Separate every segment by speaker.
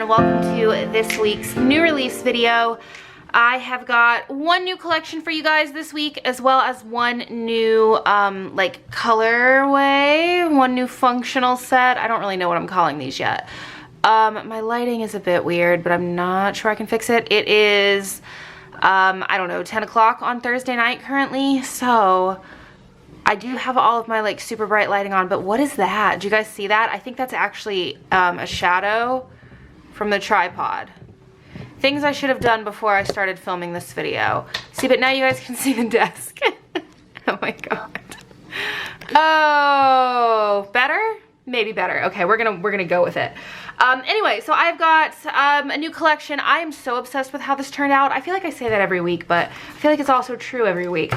Speaker 1: and welcome to this week's new release video. I have got one new collection for you guys this week, as well as one new like colorway, one new functional set. I don't really know what I'm calling these yet. My lighting is a bit weird, but I'm not sure I can fix it. It is I don't know, 10 o'clock on Thursday night currently, so I do have all of my like super bright lighting on, but what is that? Do you guys see that? I think that's actually a shadow from the tripod. Things I should have done before I started filming this video. See, but now you guys can see the desk. Oh my god. Oh, better? Maybe better. Okay, we're gonna go with it. Anyway, so I've got a new collection. I am so obsessed with how this turned out. I feel like I say that every week, but I feel like it's also true every week.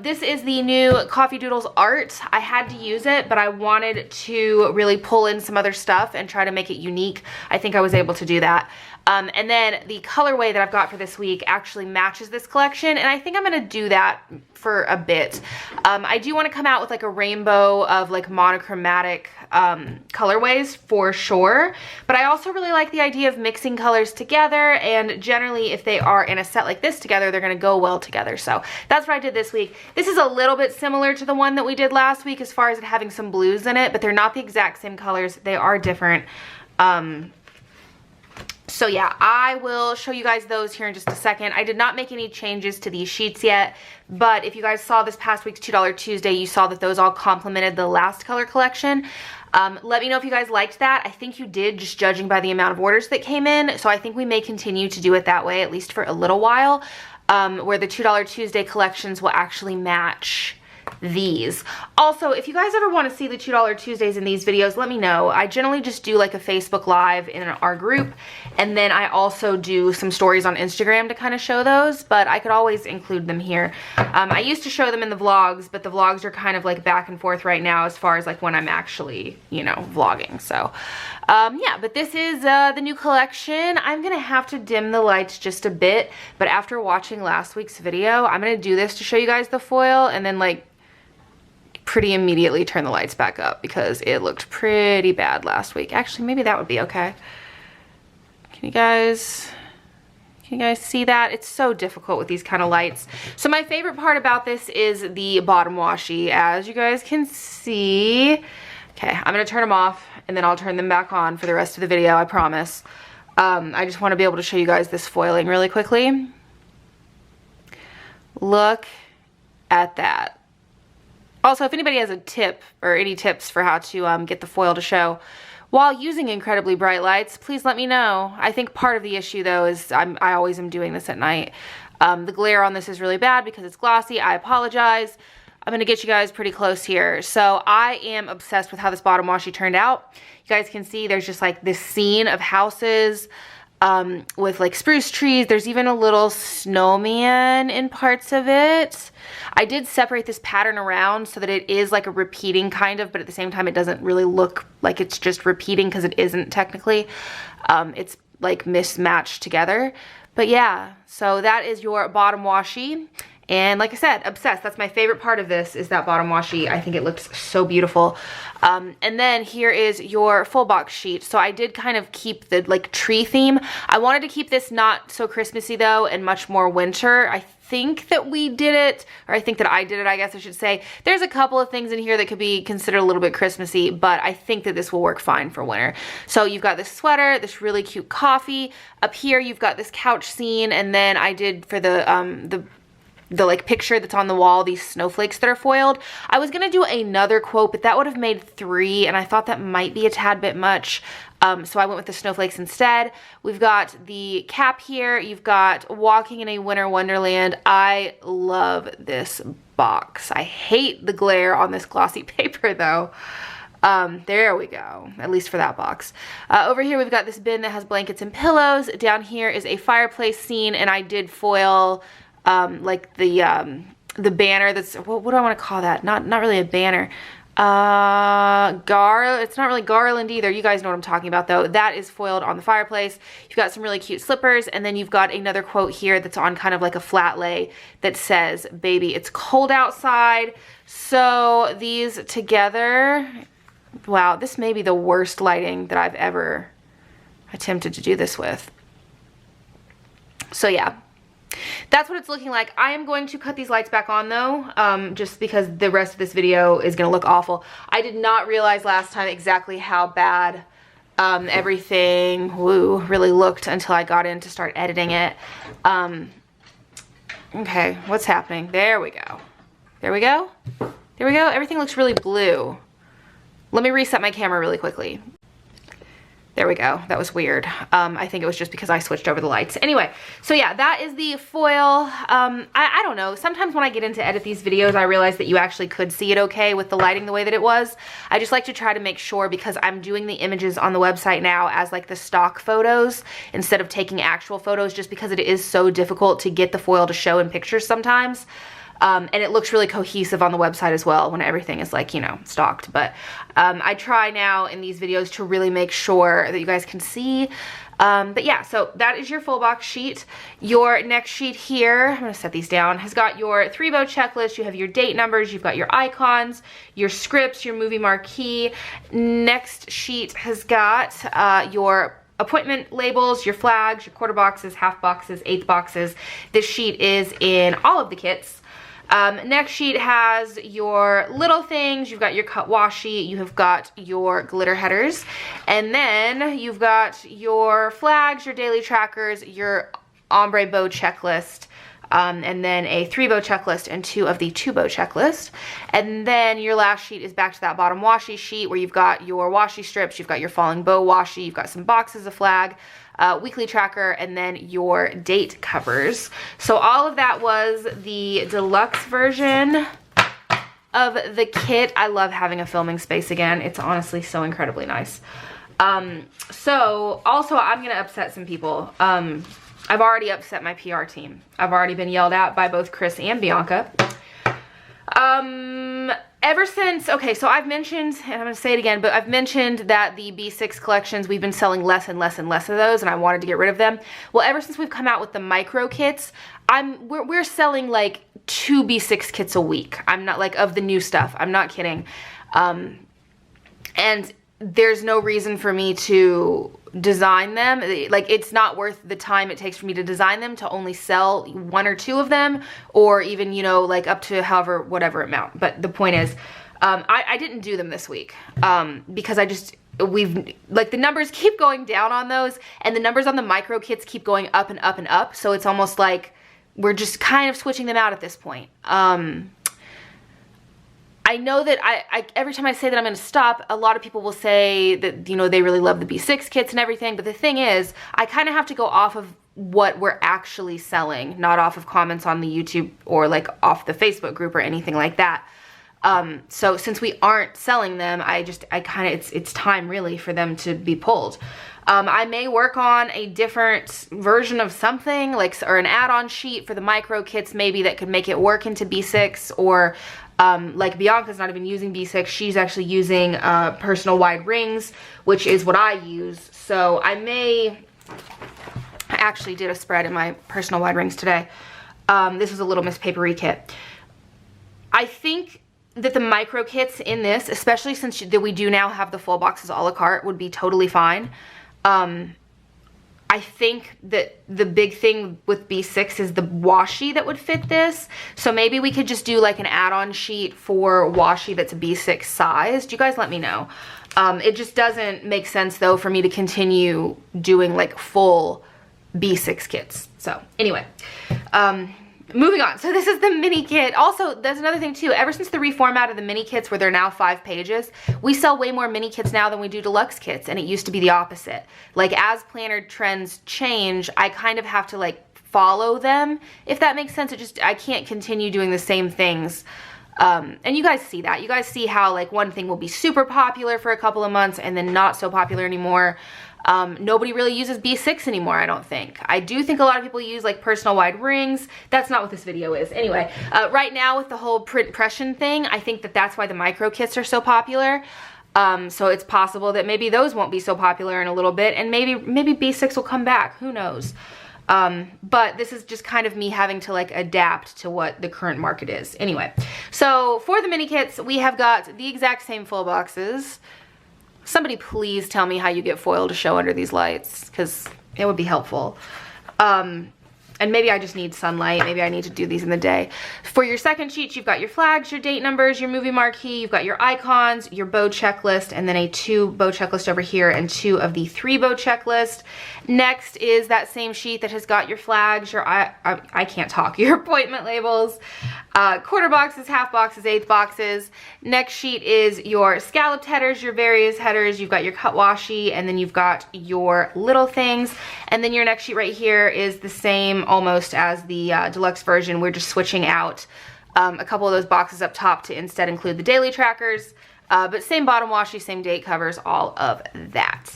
Speaker 1: This is the new Coffee Doodles art. I had to use it, but I wanted to really pull in some other stuff and try to make it unique. I think I was able to do that. And then the colorway that I've got for this week actually matches this collection, and I think I'm gonna do that for a bit. I do want to come out with like a rainbow of like monochromatic colorways for sure, but I also really like the idea of mixing colors together, and generally if they are in a set like this together, they're gonna go well together. So that's what I did this week. This is a little bit similar to the one that we did last week as far as it having some blues in it, but they're not the exact same colors. They are different. So yeah, I will show you guys those here in just a second. I did not make any changes to these sheets yet, but if you guys saw this past week's $2 Tuesday, you saw that those all complemented the last color collection. Let me know if you guys liked that. I think you did, just judging by the amount of orders that came in. So I think we may continue to do it that way, at least for a little while, where the $2 Tuesday collections will actually match these. Also, if you guys ever want to see the $2 Tuesdays in these videos, let me know. I generally just do like a Facebook Live in our group, and then I also do some stories on Instagram to kind of show those, but I could always include them here. I used to show them in the vlogs, but the vlogs are kind of like back and forth right now as far as like when I'm actually, you know, vlogging. So yeah, but this is the new collection. I'm gonna have to dim the lights just a bit, but after watching last week's video, I'm gonna do this to show you guys the foil, and then like pretty immediately turn the lights back up because it looked pretty bad last week. Actually, maybe that would be okay. Can you guys see that? It's so difficult with these kind of lights. So my favorite part about this is the bottom washi, as you guys can see. Okay, I'm gonna turn them off and then I'll turn them back on for the rest of the video, I promise. I just want to be able to show you guys this foiling really quickly. Look at that. Also, if anybody has a tip or any tips for how to get the foil to show while using incredibly bright lights, please let me know. I think part of the issue though is I always am doing this at night. The glare on this is really bad because it's glossy. I apologize. I'm gonna get you guys pretty close here. So I am obsessed with how this bottom washi turned out. You guys can see there's just like this scene of houses with like spruce trees. There's even a little snowman in parts of it. I did separate this pattern around so that it is like a repeating kind of, but at the same time it doesn't really look like it's just repeating because it isn't technically. It's like mismatched together. But yeah, so that is your bottom washi. And like I said, obsessed. That's my favorite part of this, is that bottom washi. I think it looks so beautiful. And then here is your full box sheet. So I did kind of keep the like tree theme. I wanted to keep this not so Christmassy though, and much more winter. I think that we did it, or I think that I did it, I guess I should say. There's a couple of things in here that could be considered a little bit Christmassy, but I think that this will work fine for winter. So you've got this sweater, this really cute coffee. Up here you've got this couch scene, and then I did for the like picture that's on the wall, these snowflakes that are foiled. I was gonna do another quote, but that would have made 3, and I thought that might be a tad bit much. So I went with the snowflakes instead. We've got the cap here. You've got walking in a winter wonderland. I love this box. I hate the glare on this glossy paper though. There we go, at least for that box. Over here we've got this bin that has blankets and pillows. Down here is a fireplace scene, and I did foil like the banner that's, what do I want to call that? Not really a banner. It's not really garland either. You guys know what I'm talking about though. That is foiled on the fireplace. You've got some really cute slippers, and then you've got another quote here that's on kind of like a flat lay that says, "Baby, it's cold outside." So these together, wow, this may be the worst lighting that I've ever attempted to do this with. So yeah, that's what it's looking like. I am going to cut these lights back on though, just because the rest of this video is gonna look awful. I did not realize last time exactly how bad everything really looked until I got in to start editing it. Okay, what's happening? There we go. There we go. There we go. Everything looks really blue. Let me reset my camera really quickly. There we go. That was weird. I think it was just because I switched over the lights. Anyway, so yeah, that is the foil. I don't know. Sometimes when I get into edit these videos, I realize that you actually could see it okay with the lighting the way that it was. I just like to try to make sure, because I'm doing the images on the website now as like the stock photos instead of taking actual photos, just because it is so difficult to get the foil to show in pictures sometimes. And it looks really cohesive on the website as well when everything is like, you know, stocked. But I try now in these videos to really make sure that you guys can see. But yeah, so that is your full box sheet. Your next sheet here, I'm gonna set these down, has got your 3-bow checklist. You have your date numbers, you've got your icons, your scripts, your movie marquee. Next sheet has got your appointment labels, your flags, your quarter boxes, half boxes, eighth boxes. This sheet is in all of the kits. Next sheet has your little things. You've got your cut washi, you have got your glitter headers, and then you've got your flags, your daily trackers, your ombre bow checklist, and then a 3-bow checklist and 2 of the 2-bow checklist. And then your last sheet is back to that bottom washi sheet where you've got your washi strips, you've got your falling bow washi, you've got some boxes of flag, weekly tracker, and then your date covers. So all of that was the deluxe version of the kit. I love having a filming space again. It's honestly so incredibly nice. So also I'm gonna upset some people. I've already upset my PR team. I've already been yelled at by both Chris and Bianca. Ever since, okay, so I've mentioned, and I'm gonna say it again, but I've mentioned that the B6 collections, we've been selling less and less and less of those, and I wanted to get rid of them. Well, ever since we've come out with the micro kits, we're selling like 2 B6 kits a week. I'm not, like, of the new stuff. I'm not kidding. And there's no reason for me to design them. Like, it's not worth the time it takes for me to design them to only sell 1 or 2 of them, or even, you know, like up to however, whatever amount. But the point is, I didn't do them this week, because like, the numbers keep going down on those, and the numbers on the micro kits keep going up and up and up. So it's almost like we're just kind of switching them out at this point. I know that every time I say that I'm going to stop, a lot of people will say that, you know, they really love the B6 kits and everything. But the thing is, I kind of have to go off of what we're actually selling, not off of comments on the YouTube or like off the Facebook group or anything like that. So since we aren't selling them, it's time really for them to be pulled. I may work on a different version of something, like, or an add-on sheet for the micro kits maybe that could make it work into B6, or like Bianca's not even using B6, she's actually using personal wide rings, which is what I use. So I actually did a spread in my personal wide rings today. This was a Little Miss Papery kit. I think that the micro kits in this, especially since we do now have the full boxes a la carte, would be totally fine. I think that the big thing with B6 is the washi that would fit this. So maybe we could just do like an add-on sheet for washi that's B6 sized. You guys let me know. It just doesn't make sense though for me to continue doing like full B6 kits. So anyway, moving on. So this is the mini kit. Also, there's another thing too. Ever since the reformat of the mini kits where they're now 5 pages, we sell way more mini kits now than we do deluxe kits, and it used to be the opposite. Like, as planner trends change, I kind of have to like follow them, if that makes sense. I can't continue doing the same things. And you guys see that. You guys see how like one thing will be super popular for a couple of months and then not so popular anymore. Nobody really uses B6 anymore, I don't think. I do think a lot of people use like personal wide rings. That's not what this video is. Anyway, right now with the whole print impression thing, I think that that's why the micro kits are so popular. So it's possible that maybe those won't be so popular in a little bit, and maybe B6 will come back. Who knows? But this is just kind of me having to like adapt to what the current market is. Anyway, so for the mini kits, we have got the exact same full boxes. Somebody please tell me how you get foil to show under these lights, because it would be helpful. And maybe I just need sunlight. Maybe I need to do these in the day. For your second sheet, you've got your flags, your date numbers, your movie marquee, you've got your icons, your bow checklist, and then a 2 bow checklist over here and 2 of the 3 bow checklist. Next is that same sheet that has got your flags, your I can't talk, your appointment labels, quarter boxes, half boxes, eighth boxes. Next sheet is your scalloped headers, your various headers. You've got your cut washi, and then you've got your little things. And then your next sheet right here is the same almost as the deluxe version. We're just switching out a couple of those boxes up top to instead include the daily trackers, but same bottom washi, same date covers, all of that.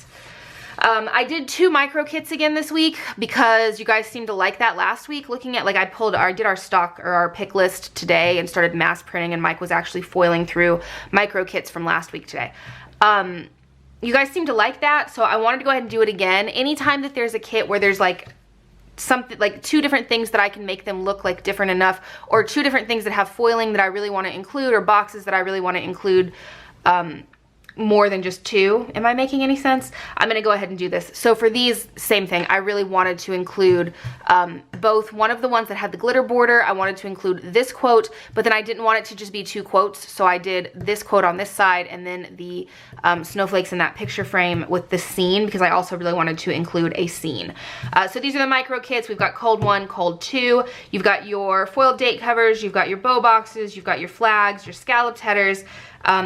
Speaker 1: I did 2 micro kits again this week because you guys seemed to like that last week. Looking at, like, I did our stock or our pick list today and started mass printing, and Mike was actually foiling through micro kits from last week today. You guys seem to like that, so I wanted to go ahead and do it again. Anytime that there's a kit where there's like something, like 2 different things that I can make them look like different enough, or 2 different things that have foiling that I really want to include, or boxes that I really want to include, more than just 2. Am I making any sense? I'm gonna go ahead and do this. So for these, same thing. I really wanted to include both one of the ones that had the glitter border. I wanted to include this quote, but then I didn't want it to just be 2 quotes. So I did this quote on this side, and then the snowflakes in that picture frame with the scene, because I also really wanted to include a scene. So these are the micro kits. We've got cold 1, cold 2. You've got your foiled date covers. You've got your bow boxes. You've got your flags, your scalloped headers,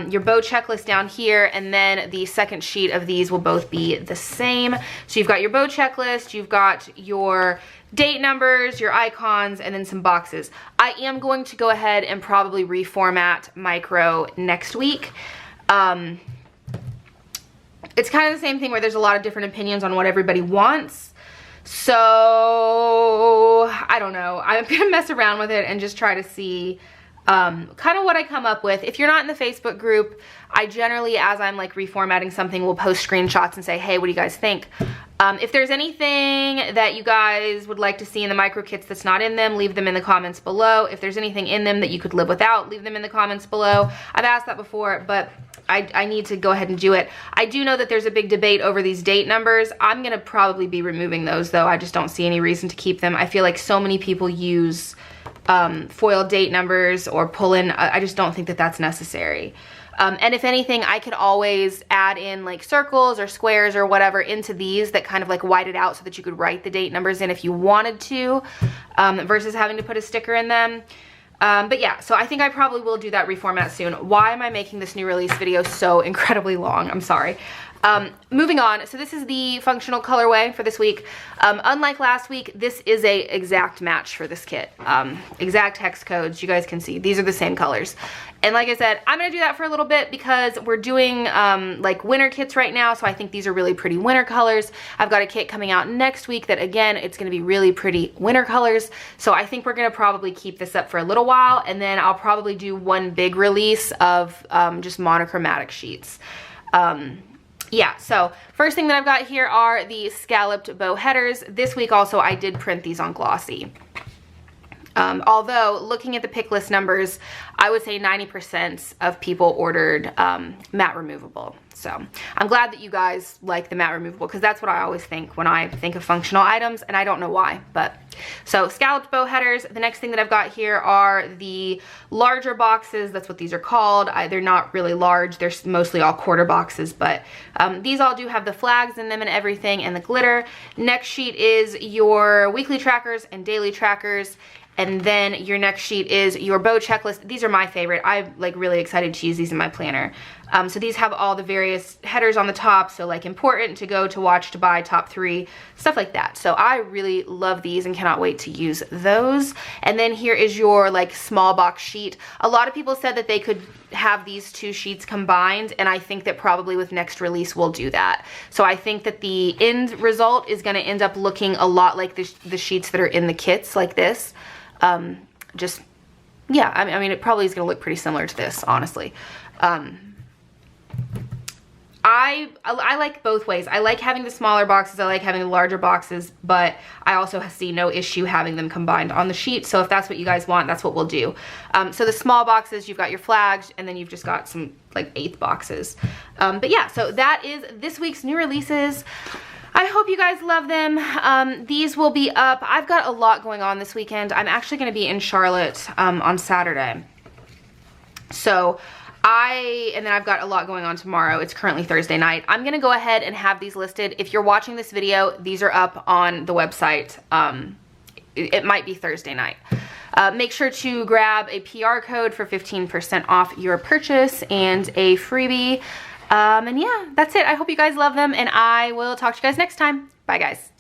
Speaker 1: your bow checklist down here, and then the second sheet of these will both be the same. So you've got your bow checklist, you've got your date numbers, your icons, and then some boxes. I am going to go ahead and probably reformat micro next week. It's kind of the same thing where there's a lot of different opinions on what everybody wants. So I don't know. I'm gonna mess around with it and just try to see kind of what I come up with. If you're not in the Facebook group, I generally, as I'm like reformatting something, will post screenshots and say, hey, what do you guys think? If there's anything that you guys would like to see in the micro kits that's not in them, leave them in the comments below. If there's anything in them that you could live without, leave them in the comments below. I've asked that before, but I need to go ahead and do it. I do know that there's a big debate over these date numbers. I'm gonna probably be removing those though. I just don't see any reason to keep them. I feel like so many people use foil date numbers or pull in. I just don't think that that's necessary. And if anything, I could always add in like circles or squares or whatever into these that kind of like white it out so that you could write the date numbers in if you wanted to, versus having to put a sticker in them. But yeah, so I think I probably will do that reformat soon. Why am I making this new release video so incredibly long? I'm sorry. Moving on, so this is the functional colorway for this week. Unlike last week, this is a exact match for this kit. Exact hex codes, you guys can see. These are the same colors. And like I said, I'm gonna do that for a little bit because we're doing like winter kits right now, so I think these are really pretty winter colors. I've got a kit coming out next week that, again, it's gonna be really pretty winter colors. So I think we're gonna probably keep this up for a little while, and then I'll probably do one big release of just monochromatic sheets. Yeah, so first thing that I've got here are the scalloped bow headers. This week also I did print these on glossy. Although looking at the pick list numbers, I would say 90% of people ordered matte removable. So I'm glad that you guys like the matte removable, because that's what I always think when I think of functional items, and I don't know why. But so scalloped bow headers. The next thing that I've got here are the larger boxes. That's what these are called. They're not really large. They're mostly all quarter boxes, but these all do have the flags in them and everything, and the glitter. Next sheet is your weekly trackers and daily trackers. And then your next sheet is your bow checklist. These are my favorite. I'm like really excited to use these in my planner. So these have all the various headers on the top. So like important, to go, to watch, to buy, top 3, stuff like that. So I really love these and cannot wait to use those. And then here is your like small box sheet. A lot of people said that they could have these 2 sheets combined, and I think that probably with next release we'll do that. So I think that the end result is gonna end up looking a lot like the sheets that are in the kits, like this. Just, yeah, I mean, it probably is going to look pretty similar to this, honestly. I like both ways. I like having the smaller boxes, I like having the larger boxes, but I also see no issue having them combined on the sheet. So if that's what you guys want, that's what we'll do. So the small boxes, you've got your flags, and then you've just got some like 1/8 boxes. But yeah, so that is this week's new releases. I hope you guys love them. These will be up. I've got a lot going on this weekend. I'm actually going to be in Charlotte on Saturday. So and then I've got a lot going on tomorrow. It's currently Thursday night. I'm gonna go ahead and have these listed. If you're watching this video, these are up on the website. It might be Thursday night. Make sure to grab a PR code for 15% off your purchase and a freebie. And yeah, that's it. I hope you guys love them, and I will talk to you guys next time. Bye, guys.